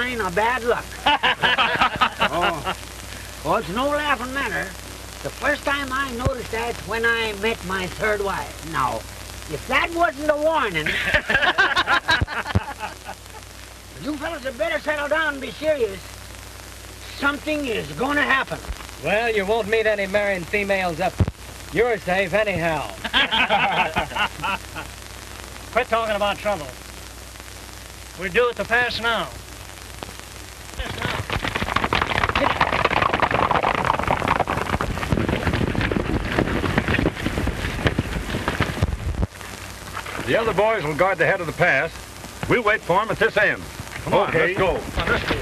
sign of bad luck. Oh, it's no laughing matter. The first time I noticed that when I met my third wife. Now, if that wasn't a warning... You fellas had better settle down and be serious. Something is going to happen. Well, you won't meet any marrying females up. You're safe anyhow. Quit talking about trouble. We're due at the pass now. Yes, now. The other boys will guard the head of the pass. We'll wait for them at this end. Come on, let's go. Come on, let's go.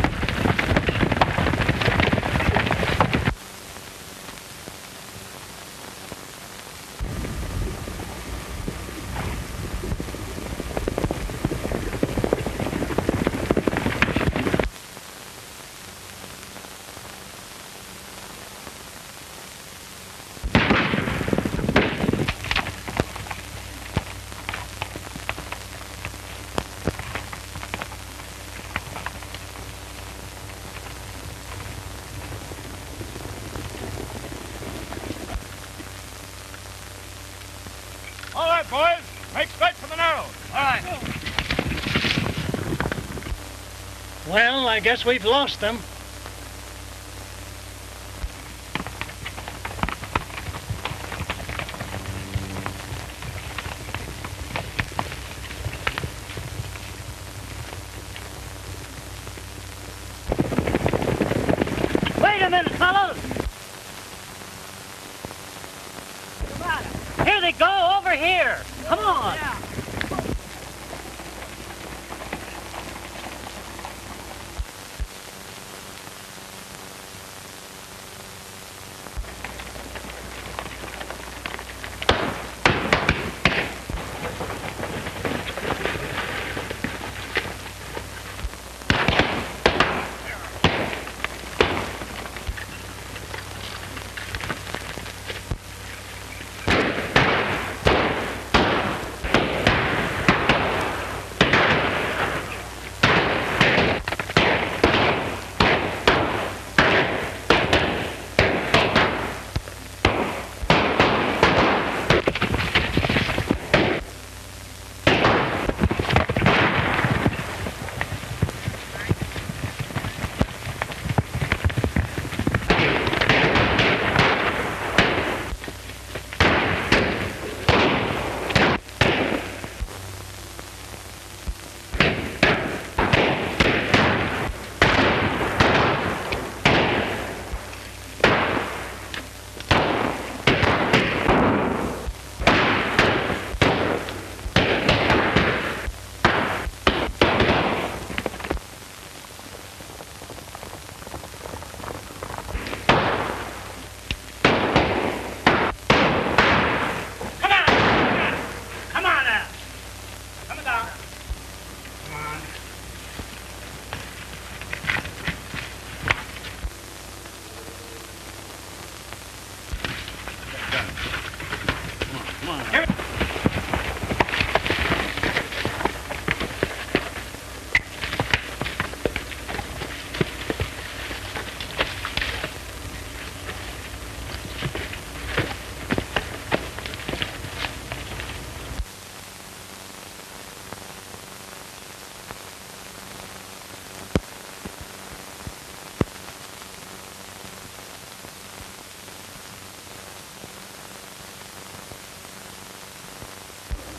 Well, I guess we've lost them. Wait a minute, fellows! Here they go, over here! Come on! Yeah.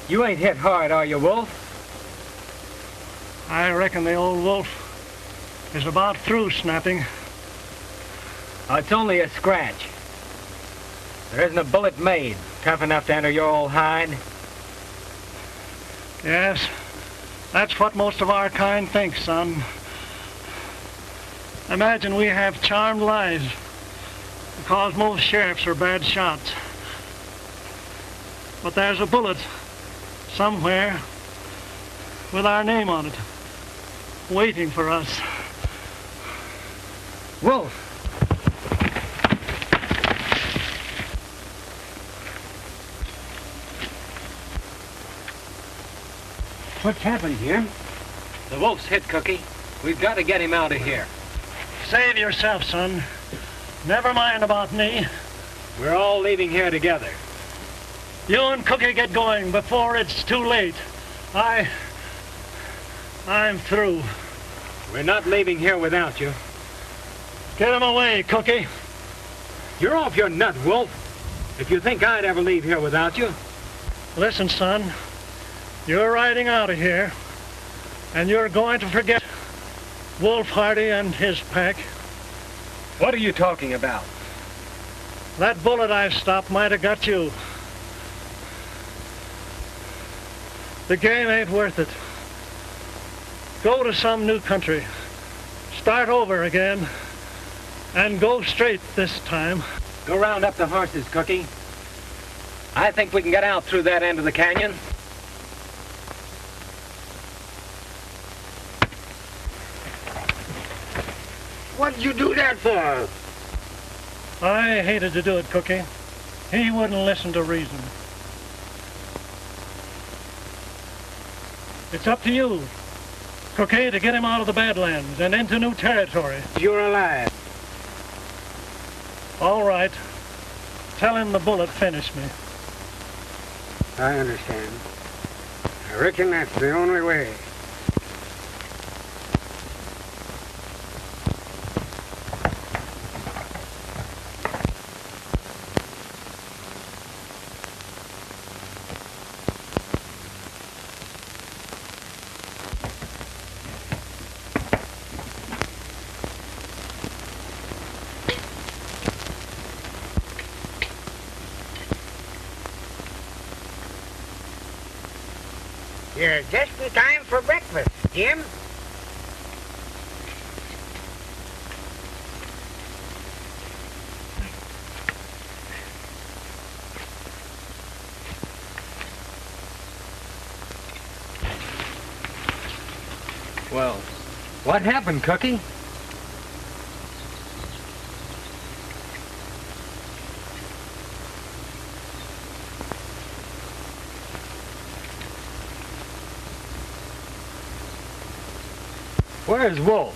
You ain't hit hard, are you, Wolf? I reckon the old wolf is about through snapping. Oh, it's only a scratch. There isn't a bullet made tough enough to enter your old hide. Yes, that's what most of our kind thinks, son. Imagine we have charmed lives because most sheriffs are bad shots. But there's a bullet somewhere with our name on it, waiting for us. Wolf! What's happened here? The wolf's hit, Cookie. We've got to get him out of here. Save yourself, son. Never mind about me. We're all leaving here together. You and Cookie get going before it's too late. I'm through. We're not leaving here without you. Get him away, Cookie. You're off your nut, Wolf. If you think I'd ever leave here without you. Listen, son. You're riding out of here, and you're going to forget Wolf Hardy and his pack. What are you talking about? That bullet I stopped might have got you. The game ain't worth it. Go to some new country. Start over again. And go straight this time. Go round up the horses, Cookie. I think we can get out through that end of the canyon. What'd you do that for? I hated to do it, Cookie. He wouldn't listen to reason. It's up to you, Cookie, to get him out of the Badlands and into new territory. You're alive. All right. Tell him the bullet finished me. I understand. I reckon that's the only way. You're just in time for breakfast, Jim. Well, what happened, Cookie? Where's Wolf?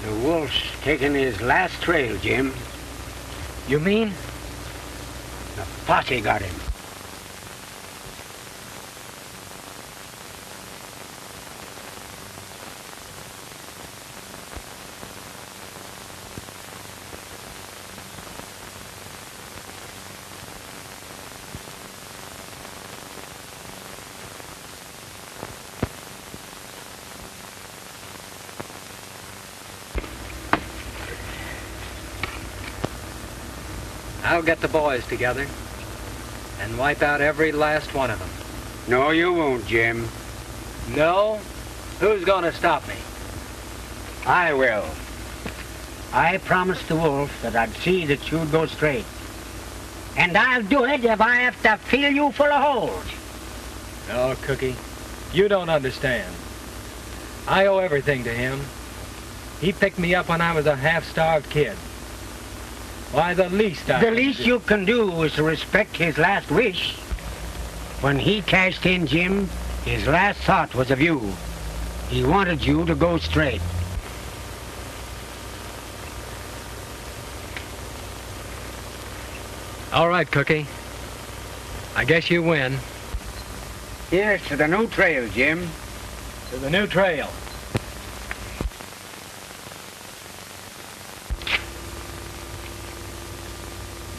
The wolf's taking his last trail, Jim. You mean? The posse got him. I'll get the boys together and wipe out every last one of them. No, you won't, Jim. No? Who's going to stop me? I will. I promised the wolf that I'd see that you'd go straight. And I'll do it if I have to fill you full of holes. No, Cookie, you don't understand. I owe everything to him. He picked me up when I was a half-starved kid. Why, the least you can do is to respect his last wish. When he cashed in, Jim, his last thought was of you. He wanted you to go straight. All right, Cookie. I guess you win. Here's to the new trail, Jim. To the new trail.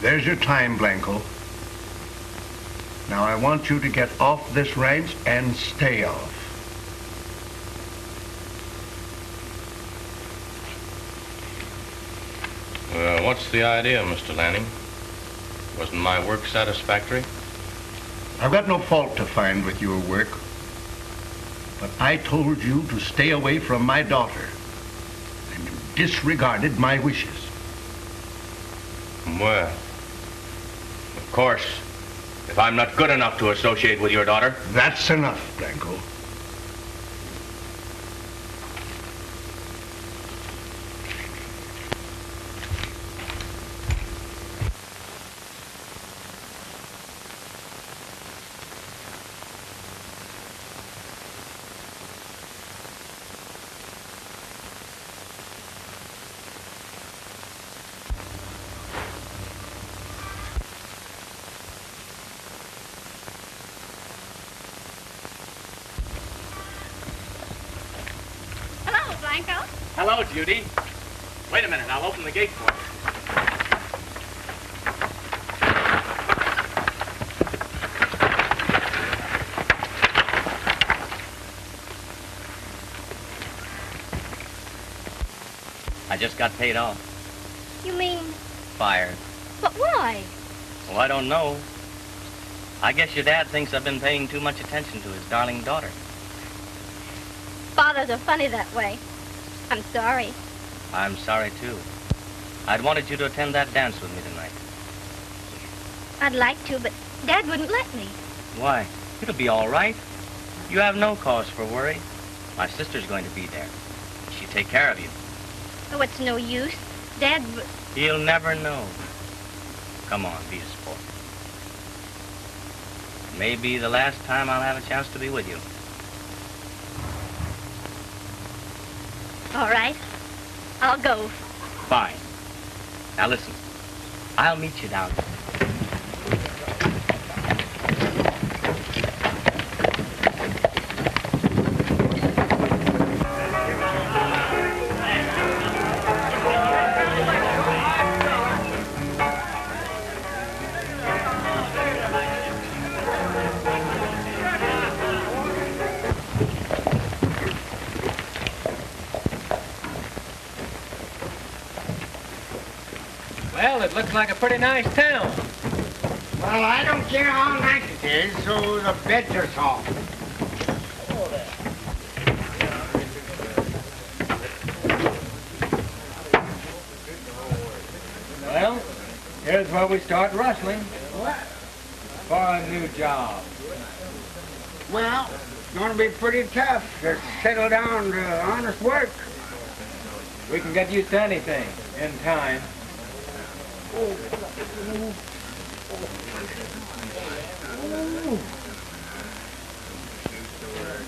There's your time, Blanco. Now I want you to get off this ranch and stay off. Well, what's the idea, Mr. Lanning? Wasn't my work satisfactory? I've got no fault to find with your work, but I told you to stay away from my daughter, and you disregarded my wishes. Well, of course, if I'm not good enough to associate with your daughter. That's enough, Blanco. Hello, Judy. Wait a minute, I'll open the gate for you. I just got paid off. You mean, Fired. but why? Well, I don't know. I guess your dad thinks I've been paying too much attention to his darling daughter. Fathers are funny that way. I'm sorry. I'm sorry, too. I'd wanted you to attend that dance with me tonight. I'd like to, but Dad wouldn't let me. Why? It'll be all right. You have no cause for worry. My sister's going to be there. She'll take care of you. Oh, it's no use. Dad... He'll never know. Come on, be a sport. Maybe the last time I'll have a chance to be with you. All right. I'll go. Fine. Now listen. I'll meet you down there. Well, it looks like a pretty nice town. Well, I don't care how nice it is, so the beds are soft. Well, here's where we start rustling. What? For a new job. Well, it's going to be pretty tough to settle down to honest work. We can get used to anything in time.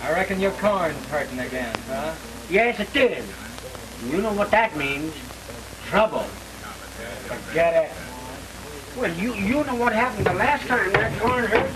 I reckon your corn's hurting again, huh? Yes, it is. You know what that means. Trouble. Forget it. Well, you know what happened the last time that corn hurt.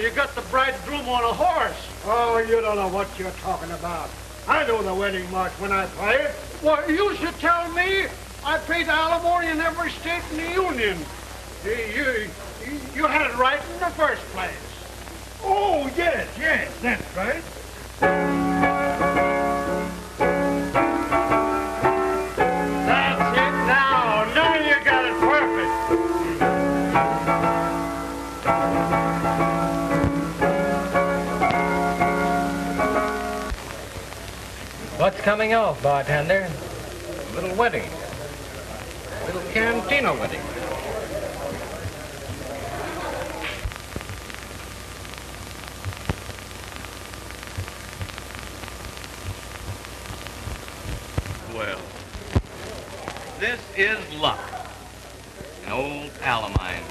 You got the bridegroom on a horse. Oh, you don't know what you're talking about. I know the wedding march when I play it. Well, you should tell me. I paid alimony in every state in the Union. You had it right in the first place. Oh, yes, that's right. That's it now. Now you got it perfect. What's coming off, bartender? A little wedding. A little cantina wedding. Well, this is luck. An old pal of mine.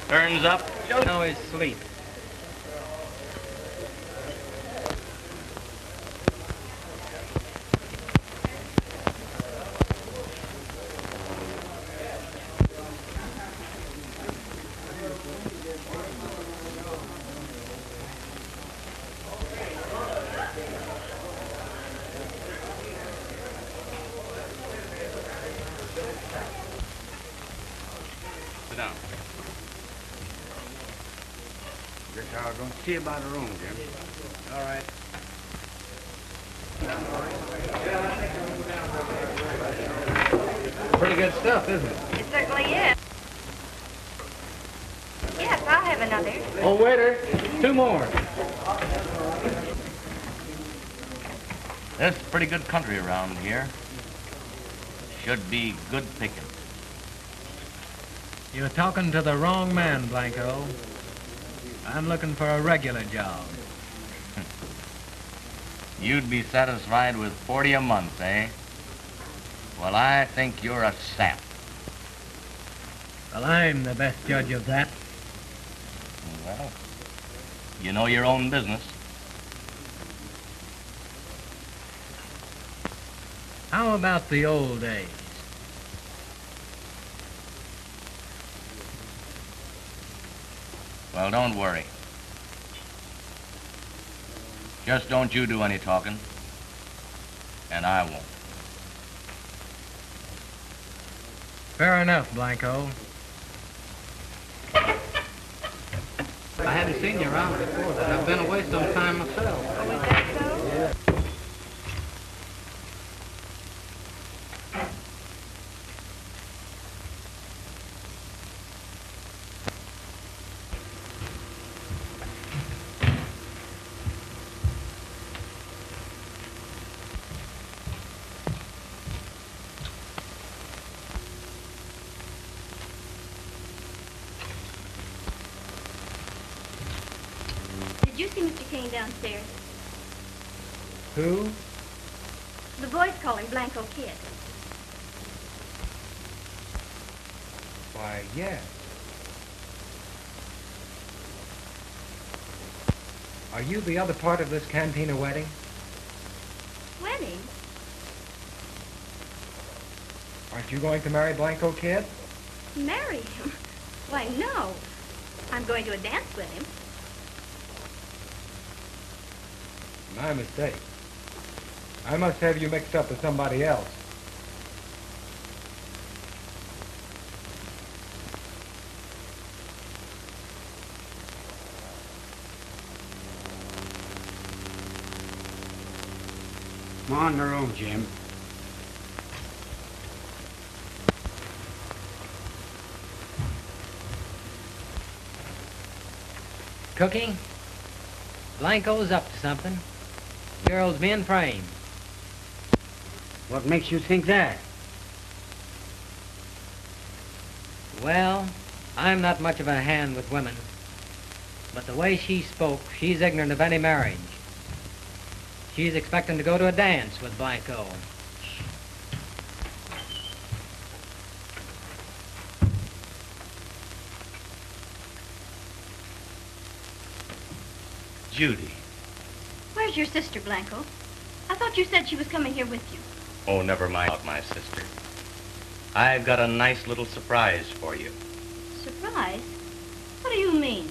Turns up just now he's asleep. Sit down. Guess I'll go see about a room, Jim. All right. Pretty good stuff, isn't it? It certainly is. Yes, I'll have another. Oh, waiter, 2 more. There's pretty good country around here. Should be good picking. You're talking to the wrong man, Blanco. I'm looking for a regular job. You'd be satisfied with 40 a month, eh? Well, I think you're a sap. Well, I'm the best judge of that. Well, you know your own business. How about the old days? Well, don't worry. Just don't you do any talking, and I won't. Fair enough, Blanco. I haven't seen you around before, but I've been away some time myself. Oh, is that so? Yeah. Did you see Mr. Kane downstairs? Who? The boys call him Blanco Kid. Why, yes. Are you the other part of this cantina wedding? Wedding? Aren't you going to marry Blanco Kid? Marry him? Why, no. I'm going to a dance with him. My mistake. I must have you mixed up with somebody else. Come on in the room, Jim. Cookie? Blanco's up to something. Girl's being framed. What makes you think that? Well, I'm not much of a hand with women. But the way she spoke, she's ignorant of any marriage. She's expecting to go to a dance with Blanco. Judy. Where's your sister, Blanco? I thought you said she was coming here with you. Oh, never mind about my sister. I've got a nice little surprise for you. Surprise? What do you mean?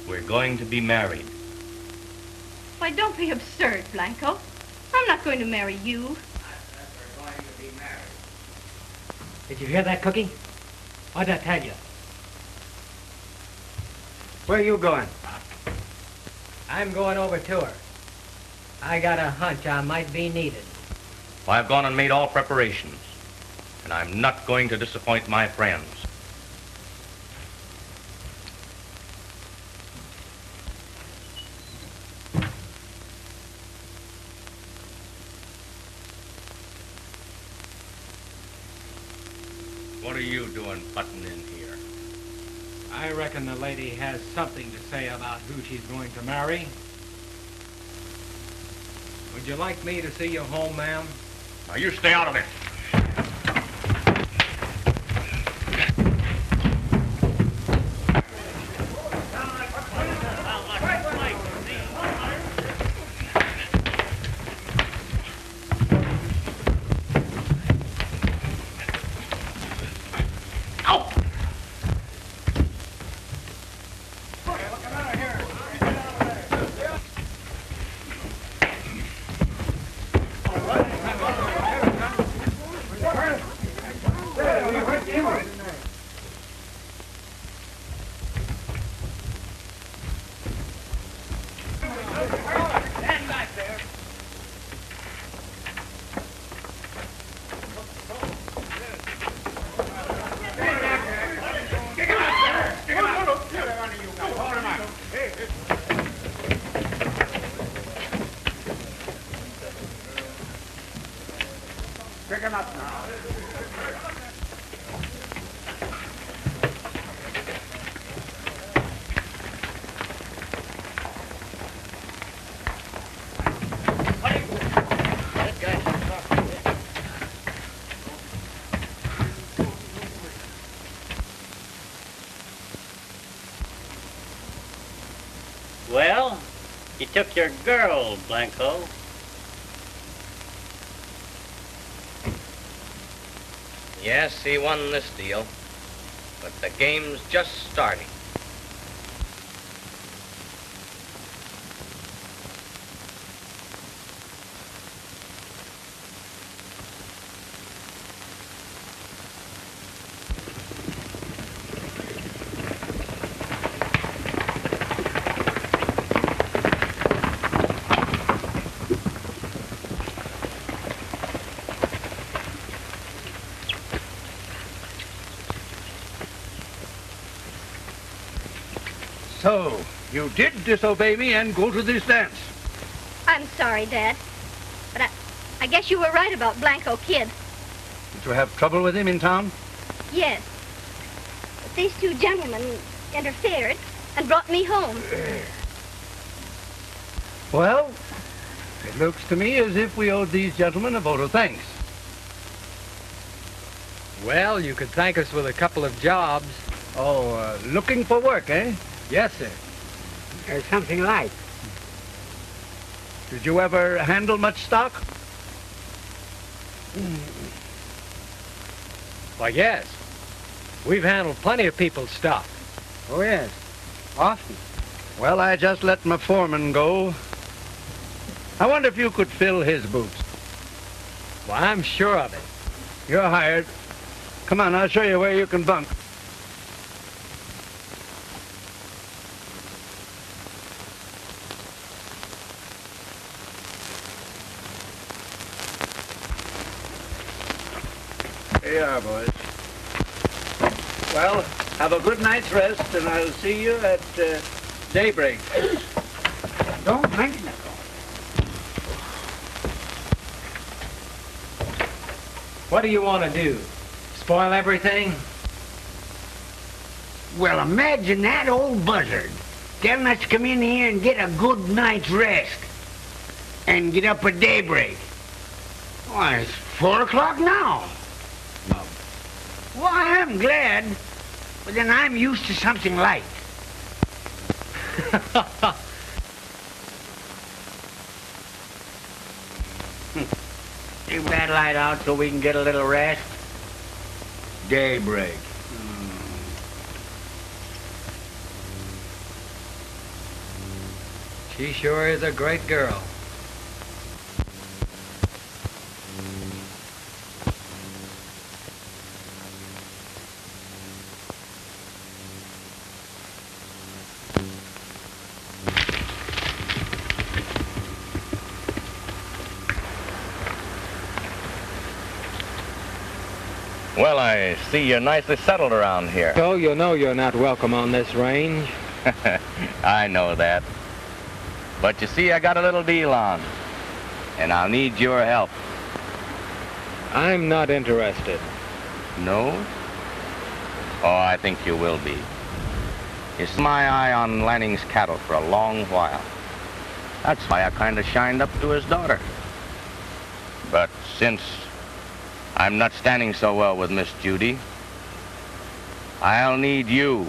We're going to be married. Why, don't be absurd, Blanco. I'm not going to marry you. I said we're going to be married. Did you hear that, Cookie? What'd I tell you? Where are you going? I'm going over to her. I got a hunch I might be needed. Well, I've gone and made all preparations, and I'm not going to disappoint my friends. What are you doing butting in here? I reckon the lady has something to say about who she's going to marry. Would you like me to see you home, ma'am? Now, you stay out of it. Well, he took your girl, Blanco. Yes, he won this deal, but the game's just starting. So, you did disobey me and go to this dance. I'm sorry, Dad. But I guess you were right about Blanco Kid. Did you have trouble with him in town? Yes. But these two gentlemen interfered and brought me home. Well, it looks to me as if we owed these gentlemen a vote of thanks. Well, you could thank us with a couple of jobs. Oh, looking for work, eh? Yes, sir. Or something like. Did you ever handle much stock? Why, yes. We've handled plenty of people's stuff. Oh, yes. Often. Well, I just let my foreman go. I wonder if you could fill his boots. Well, I'm sure of it. You're hired. Come on, I'll show you where you can bunk. Here you are, boys. Well, have a good night's rest, and I'll see you at daybreak. Don't mention it. What do you want to do? Spoil everything? Well, imagine that old buzzard telling us to come in here and get a good night's rest and get up at daybreak. Why, it's 4 o'clock now. Well, I'm glad, but then I'm used to something light. Leave that light out so we can get a little rest. Daybreak. She sure is a great girl. Well, I see you're nicely settled around here. So you know you're not welcome on this range. I know that. But you see, I got a little deal on, and I'll need your help. I'm not interested. No? Oh, I think you will be. It's my eye on Lanning's cattle for a long while. That's why I kind of shined up to his daughter. But since I'm not standing so well with Miss Judy, I'll need you.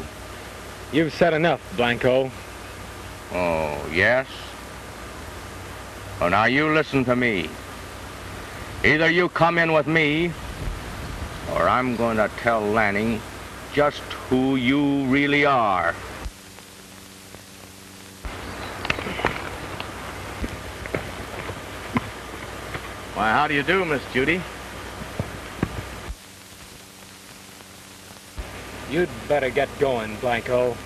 You've said enough, Blanco. Oh, yes? Well, now you listen to me. Either you come in with me, or I'm going to tell Lanning just who you really are. Why, how do you do, Miss Judy? You'd better get going, Blanco.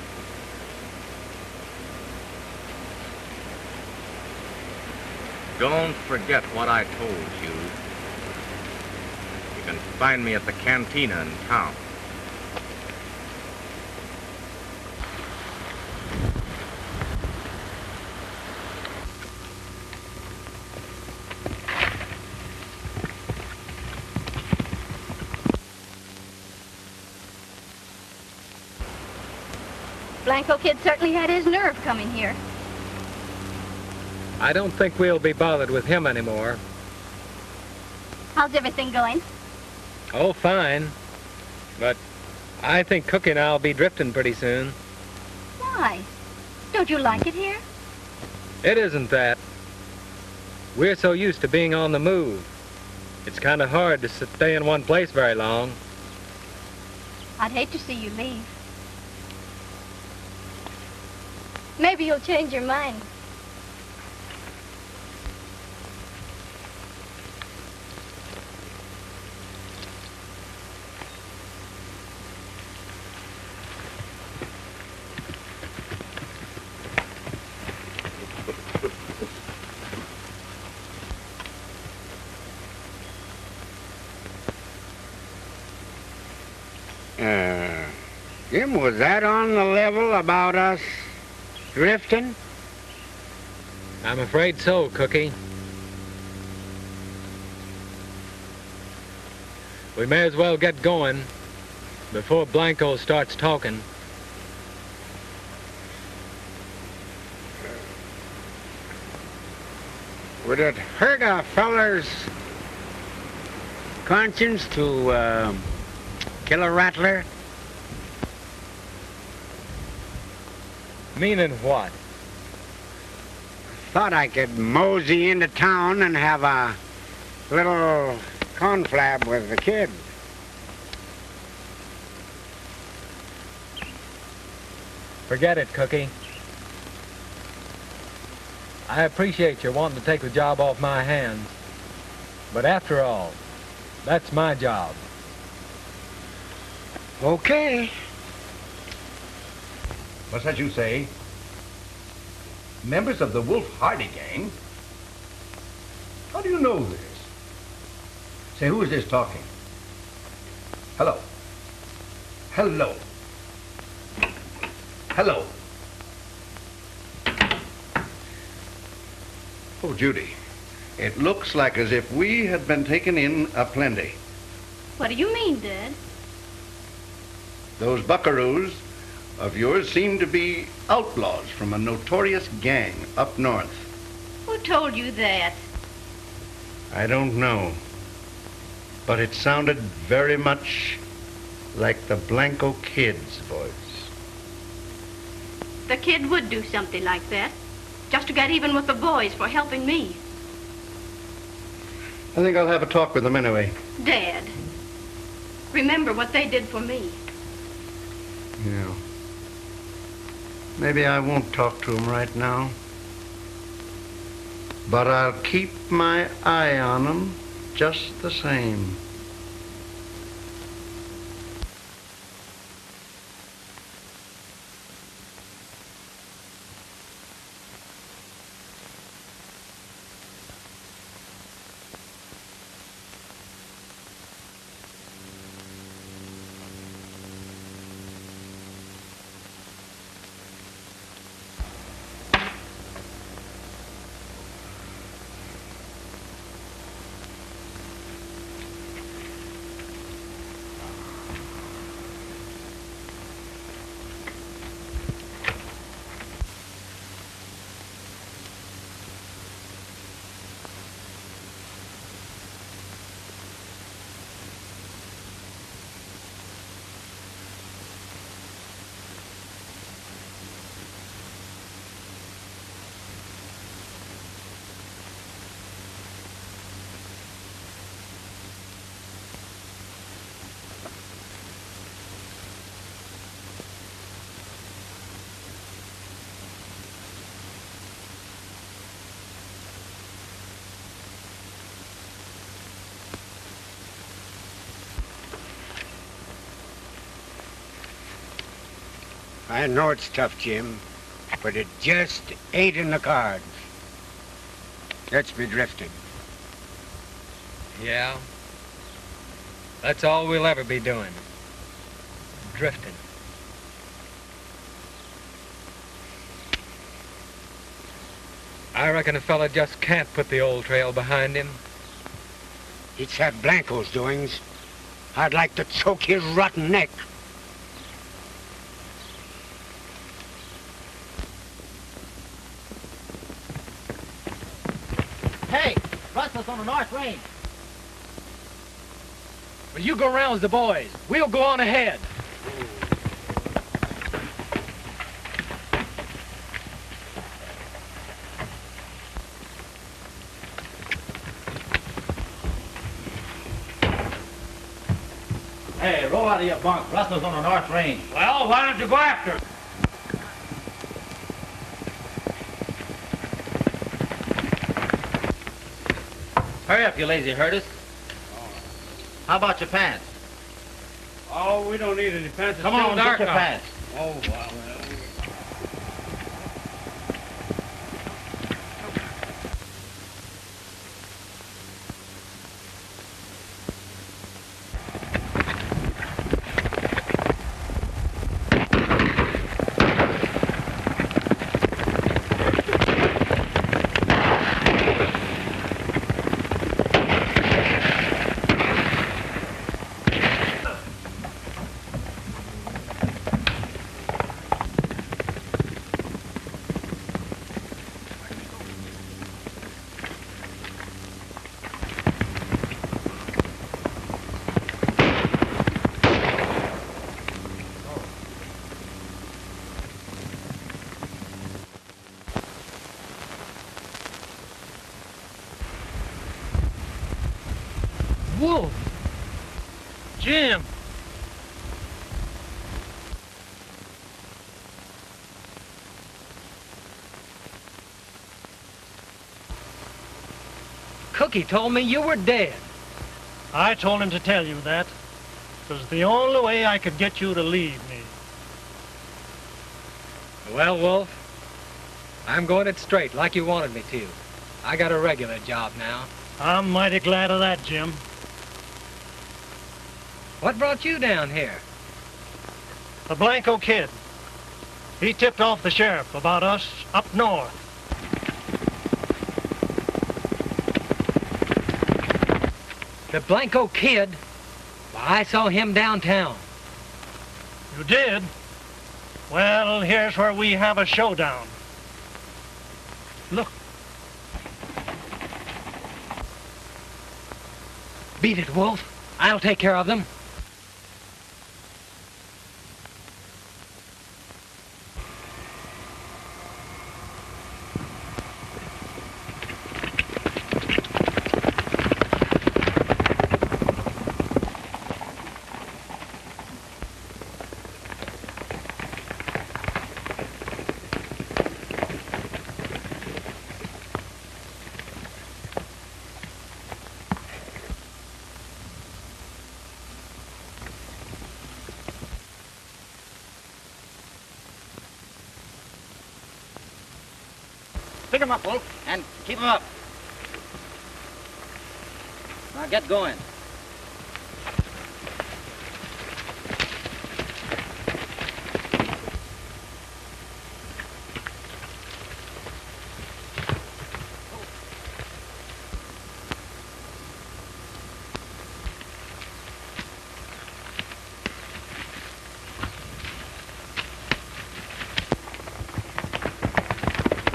Don't forget what I told you. You can find me at the cantina in town. Blanco Kid certainly had his nerve coming here. I don't think we'll be bothered with him anymore. How's everything going? Oh, fine. But I think Cookie and I'll be drifting pretty soon. Why? Don't you like it here? It isn't that. We're so used to being on the move. It's kind of hard to stay in one place very long. I'd hate to see you leave. Maybe you'll change your mind. Jim, was that on the level about us drifting? I'm afraid so, Cookie. We may as well get going before Blanco starts talking. Would it hurt a feller's conscience to kill a rattler? Meaning what? Thought I could mosey into town and have a little conflab with the kid. Forget it, Cookie. I appreciate you wanting to take the job off my hands. But after all, that's my job. Okay. What's that you say? Members of the Wolf Hardy gang? How do you know this? Say, who is this talking? Hello? Hello? Hello? Oh, Judy, it looks like as if we had been taken in aplenty. What do you mean, Dad? Those buckaroos of yours seem to be outlaws from a notorious gang up north. Who told you that? I don't know, but it sounded very much like the Blanco Kid's voice. The kid would do something like that, just to get even with the boys for helping me. I think I'll have a talk with them anyway. Dad, remember what they did for me. Yeah. Maybe I won't talk to them right now. But I'll keep my eye on them just the same. I know it's tough, Jim, but it just ain't in the cards. Let's be drifting. Yeah. That's all we'll ever be doing. Drifting. I reckon a fella just can't put the old trail behind him. It's that Blanco's doings. I'd like to choke his rotten neck. Hey, Russell's on the north range. Well, you go around with the boys. We'll go on ahead. Hey, roll out of your bunk. Rustler's on the North Range. Well, why don't you go after him? Hurry up, you lazy herders. How about your pants? Oh, we don't need any pants. It's Come still on, dark get your out. pants. Oh, wow. Wolf! Jim! Cookie told me you were dead. I told him to tell you that. It was the only way I could get you to leave me. Well, Wolf, I'm going it straight like you wanted me to. I got a regular job now. I'm mighty glad of that, Jim. What brought you down here? The Blanco Kid. He tipped off the sheriff about us up north. The Blanco Kid? Well, I saw him downtown. You did? Well, here's where we have a showdown. Look. Beat it, Wolf. I'll take care of them. Pick him up, Wolf, and keep him up. Now get going.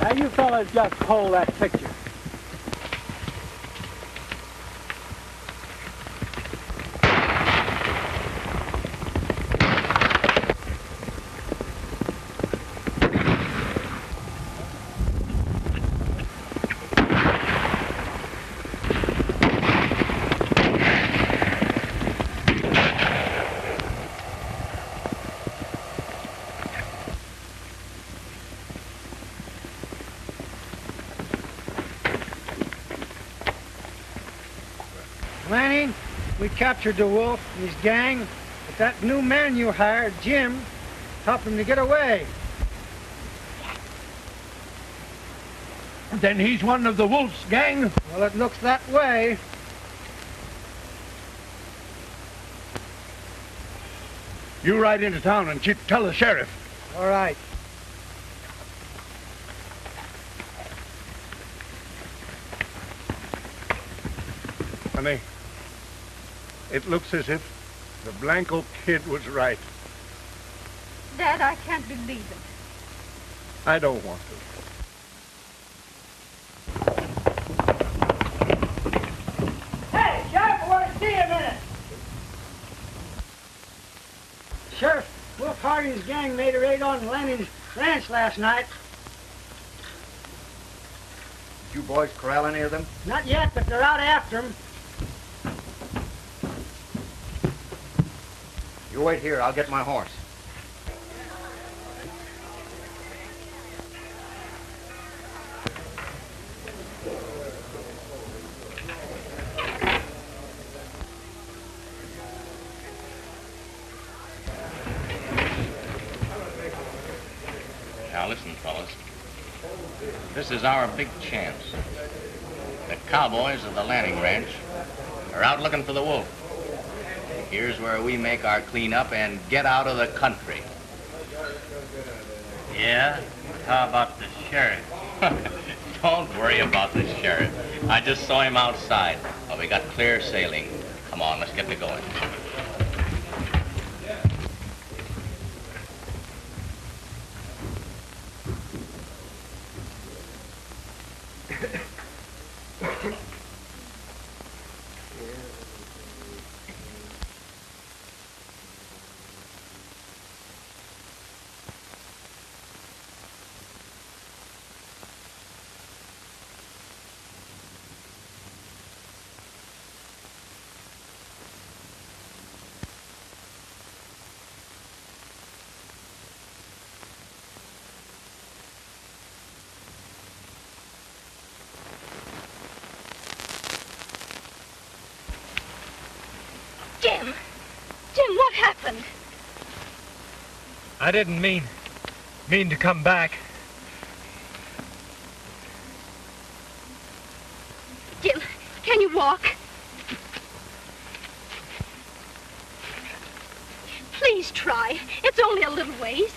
Now, you fellas just hold that picture. Lanning, we captured the wolf and his gang, but that new man you hired, Jim, helped him to get away. Then he's one of the wolf's gang? Well, it looks that way. You ride into town and tell the sheriff. All right. Honey, it looks as if the Blanco Kid was right. Dad, I can't believe it. I don't want to. Hey, Sheriff, I want to see you a minute. Sheriff, Wolf Hardy's gang made a raid on Lanning's ranch last night. Did you boys corral any of them? Not yet, but they're out after him. You wait here. I'll get my horse. Now listen, fellas. This is our big chance. The cowboys of the Lanning ranch are out looking for the wolf. Here's where we make our cleanup and get out of the country. Yeah? How about the sheriff? Don't worry about the sheriff. I just saw him outside. Well, we got clear sailing. Come on, let's get to going. Jim, what happened? I didn't mean to come back. Jim, can you walk? Please try. It's only a little ways.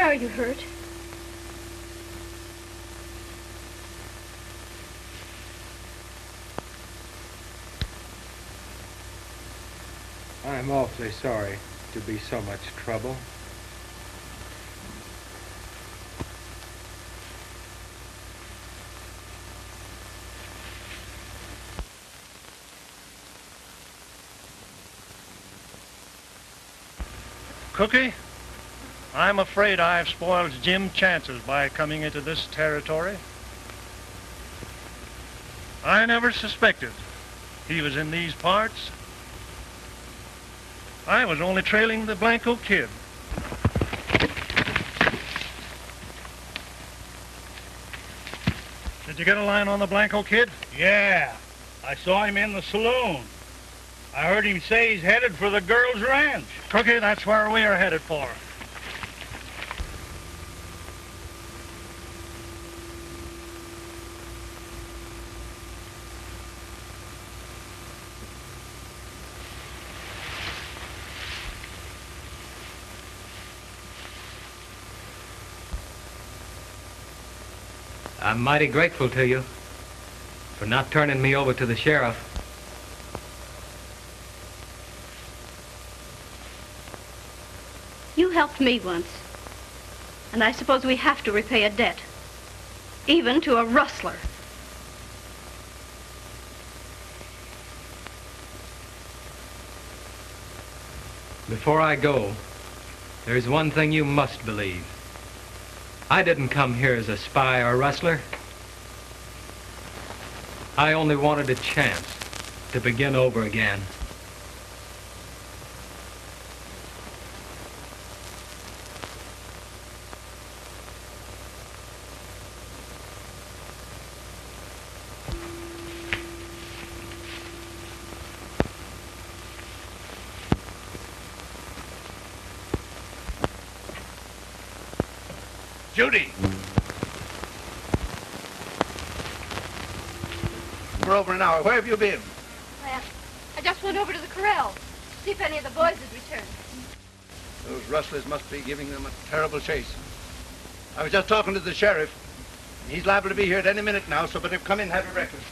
Are you hurt? I'm awfully sorry to be so much trouble. Cookie? I'm afraid I've spoiled Jim's chances by coming into this territory. I never suspected he was in these parts. I was only trailing the Blanco Kid. Did you get a line on the Blanco Kid? Yeah, I saw him in the saloon. I heard him say he's headed for the girls' ranch. Cookie, that's where we are headed for. I'm mighty grateful to you for not turning me over to the sheriff. You helped me once, and I suppose we have to repay a debt, even to a rustler. Before I go, there's one thing you must believe. I didn't come here as a spy or a rustler. I only wanted a chance to begin over again. Judy! For over an hour. Where have you been? Well, I just went over to the corral to see if any of the boys had returned. Those rustlers must be giving them a terrible chase. I was just talking to the sheriff. He's liable to be here at any minute now, so better come in and have your breakfast.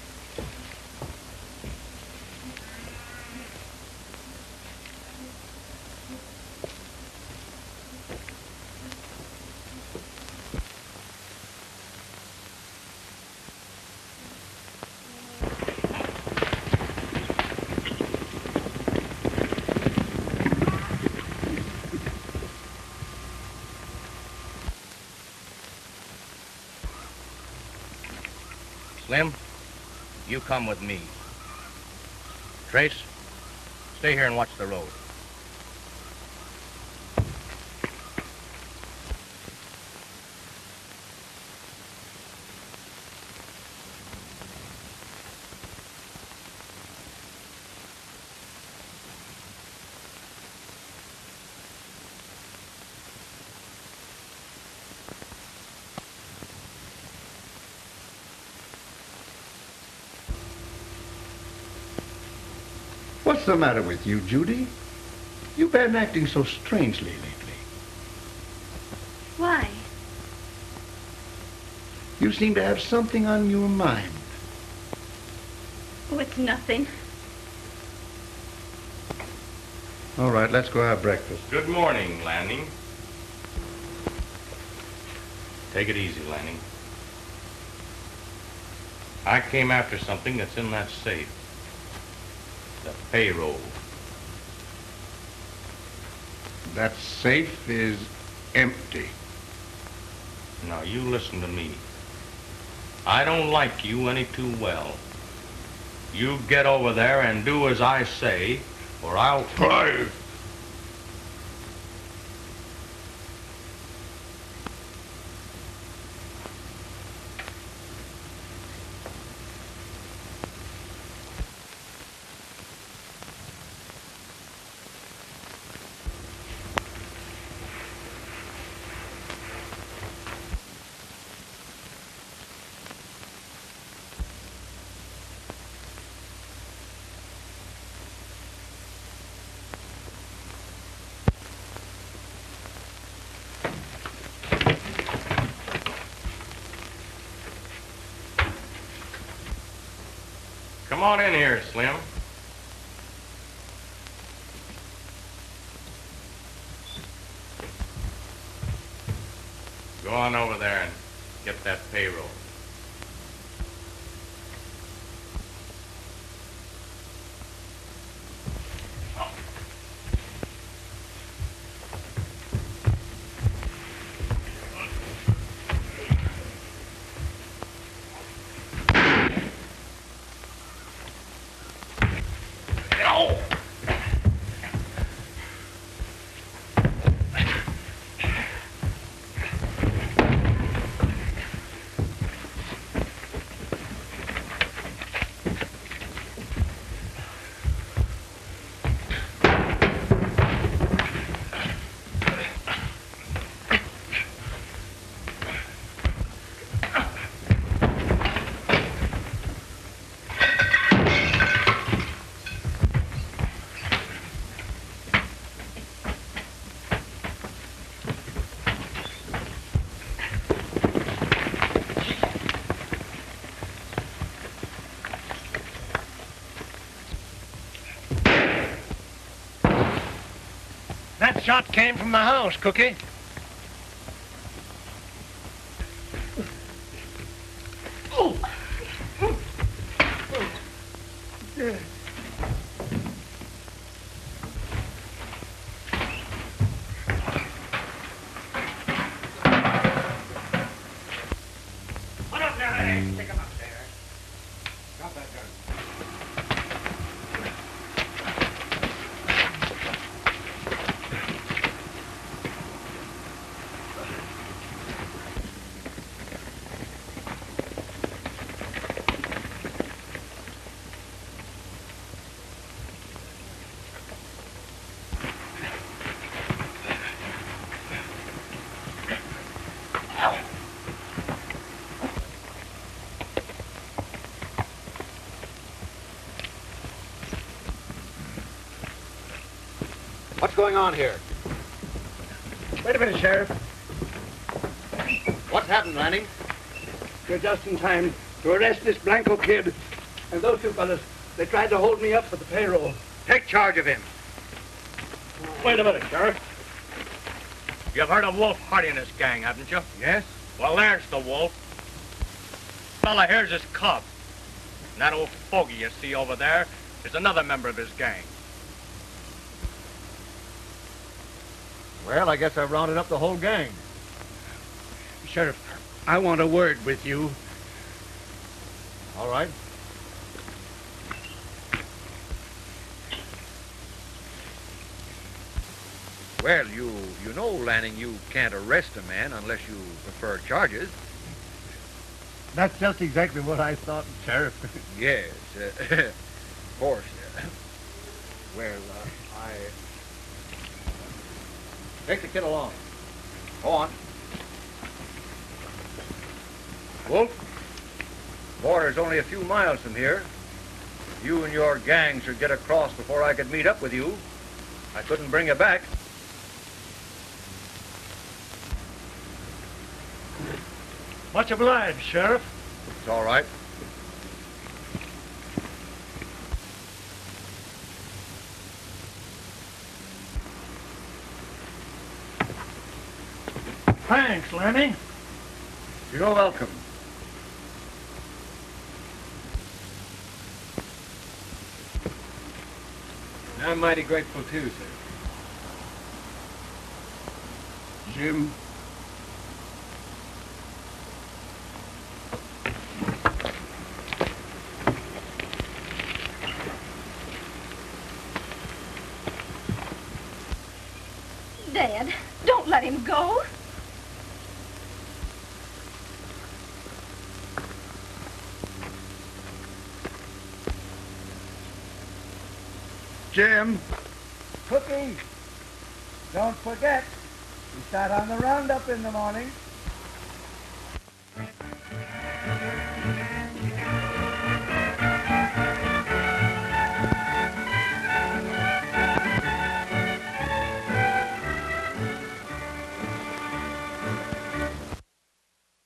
come with me. Trace, stay here and watch the road. What's the matter with you, Judy? You've been acting so strangely lately. Why? You seem to have something on your mind. Oh, it's nothing. All right, let's go have breakfast. Good morning, Lanning. Take it easy, Lanning. I came after something that's in that safe. The payroll. That safe is empty. Now, you listen to me. I don't like you any too well. You get over there and do as I say, or I'll... Try. Come on in here, Slim. Go on over there and get that payroll. That shot came from the house, Cookie. Put up there, hey, stick him up there. Drop that gun. What's going on here? Wait a minute, Sheriff. What's happened, Lanning? You're just in time to arrest this Blanco Kid. And those two fellas, they tried to hold me up for the payroll. Take charge of him. Wait a minute, Sheriff. You've heard of Wolf Hardy and his gang, haven't you? Yes? Well, there's the Wolf. Fella here's his Cobb. And that old fogey you see over there is another member of his gang. Well, I guess I've rounded up the whole gang. Sheriff, I want a word with you. All right. Well, you know, Lanning, you can't arrest a man unless you prefer charges. That's just exactly what I thought, Sheriff. Yes, of course. Well, I... Take the kid along. Go on. Wolf, border's only a few miles from here. You and your gang should get across before I could meet up with you. I couldn't bring you back. Much obliged, Sheriff. It's all right. Thanks, Lanning. You're welcome. I'm mighty grateful too, sir. Jim. Dad, don't let him go. Jim. Cookie, don't forget, we start on the roundup in the morning.